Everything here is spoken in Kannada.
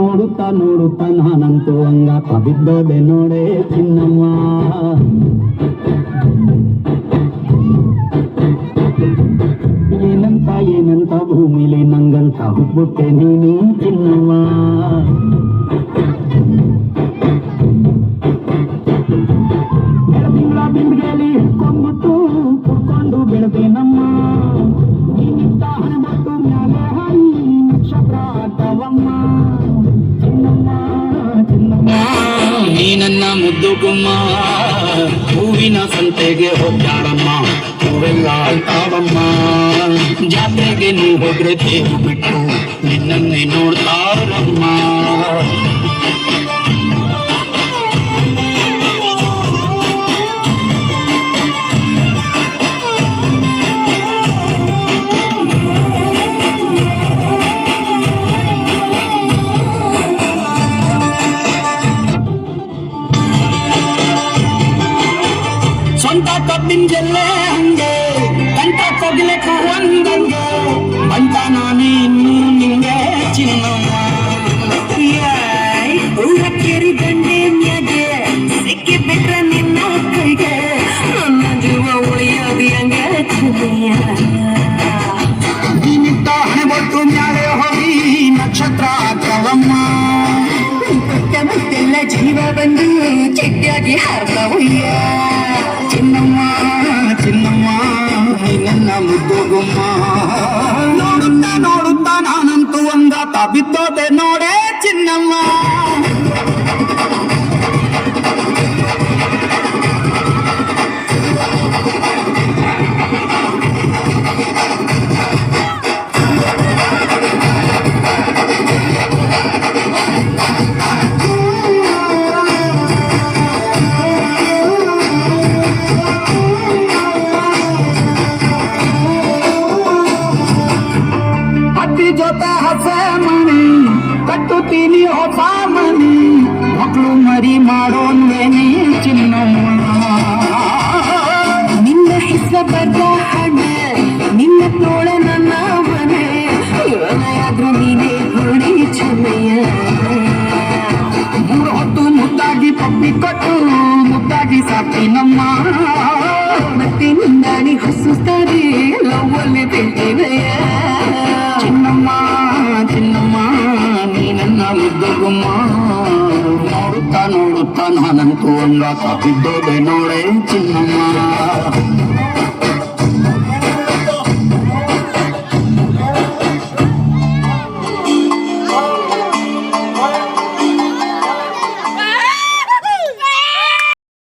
ನೋಡುತ್ತಾ ನೋಡುತ್ತಾ ನಾನಂತೂ ಹಂಗಾತ ಬಿದ್ದೋದೆ ನೋಡೆ ಚಿನ್ನಮ್ಮ. ಏನಂತ ಏನಂತ ಭೂಮಿಲಿ ನಂಗಂತ ಹುಟ್ಬಿಟ್ಟೆ ನೀನು ಚಿನ್ನಮ್ಮ. ಬೆಳದಿಂಗಳ ಬಿಂದಿಗೆಯಲ್ಲಿ ಹಿಡ್ಕೊಂಡ್ಬಿಟ್ಟು ಕುಡ್ಕೊಂಡು ಬೆಳೆದೇನಮ್ಮ. ನೀನಿಂತ ಹಣಮಟ್ಟು ಮ್ಯಾಲೆ ಹರಿ ನಕ್ಷತ್ರ ಆಟವಮ್ಮ. ಚಿನ್ನಮ್ಮ ಚಿನ್ನಮ್ಮ ನೀ ನನ್ನ ಮುದ್ದು ಗುಮ್ಮ. ಹೂವಿನ ಸಂತೆಗೆ ಹೋಗ್ಯಾಳಮ್ಮ, ಹೂವೆಲ್ಲ ಅಳ್ತಾವಮ್ಮ. ಜಾತ್ರೆಗೆ ನೀ ಹೋದ್ರೆ ತೇರು ಬಿಟ್ಟು ನಿನ್ನನ್ನೇ ನೋಡ್ತಾರಮ್ಮ. ಸ್ವಂತ ಕಬ್ಬಿನ ಜಲ್ಲೆ ಹಂಗೆ ಕಂಠ ಕೊಗ್ಲೆಕ್ಕ ಒಂದಂಗೆ ಬಂಟ ನಾನೇ ಇನ್ನೂ ನಿಂಗೆ ಚಿನ್ನಮ್ಮ. ಕೇರಿ ದಂಡೆ ಮ್ಯಾಗೆ ಸಿಕ್ಕಿ ಬಿಟ್ರೆ ನಿನ್ನ ಕೈಗೆ ನನ್ನ ಜೀವ ಉಳಿಯೋದು ಹಂಗೆ ಚಿನ್ನಯ್ಯ. ನೀನಿದ್ದ ಹಣೆಬೊಟ್ಟು ಮ್ಯಾಲೆ ಹೋಗಿ ನಕ್ಷತ್ರ ಆಗ್ತಾವಮ್ಮ. ಮತ್ತೆಲ್ಲ ಜೀವ ಬಂದು ಚಿಟ್ಟಿಯಾಗಿ ಹಾರ್ತಾವಯ್ಯ. ಚಿನ್ನಮ್ಮ ಚಿನ್ನಮ್ಮ ನನ್ನ ಮುದ್ದು ಗುಮ್ಮ. ನೋಡುತ್ತಾ ನೋಡುತ್ತಾ ನಾನಂತೂ ಒಂದಾತ ಬಿದ್ದೋದೆ ನೋಡೆ ಚಿನ್ನಮ್ಮ. ಜೊತೆ ಹಸೆ ಮಣಿ ಕಟ್ಟುತ್ತೀನಿ ಹೊಸ ಮನಿ, ಮಕ್ಕಳು ಮರಿ ಮಾಡೋನ್ವೇನಿ ಚಿನ್ನಮ್ಮ. ನಿನ್ನ ಹೆಸರ ಬರ್ದ ಹಣ ನಿನ್ನ ತೋಳ ನನ್ನ ಮನೆ ಯೋನಾದ್ರೂ ನೀನೇ ಗುಡಿ ಚಿನ್ನಯ್ಯ. ಮೂರು ಹೊತ್ತು ಮುದ್ದಾಗಿ ಪಪ್ಪಿ ಕೊಟ್ಟು ಮುದ್ದಾಗಿ ಸಾಕ್ತೀನಮ್ಮ. ಮತ್ತೆ ನಿಂದಾಣಿ ಹೊಸುತ್ತಾರೆ ಲವ್ವಲ್ಲಿ ಬೀಳ್ತೀವಯ್ಯ. ಚಿನ್ನಮ್ಮ ಚಿನ್ನಮ್ಮ ನೀ ನನ್ನ ಮುದ್ದು ಗುಮ್ಮ. ನೋಡುತ್ತಾ ನೋಡುತ್ತಾ ನಾನಂತೂ ಹಂಗಾತ ಬಿದ್ದೋದೆ ನೋಡೆ ಚಿನ್ನಮ್ಮ.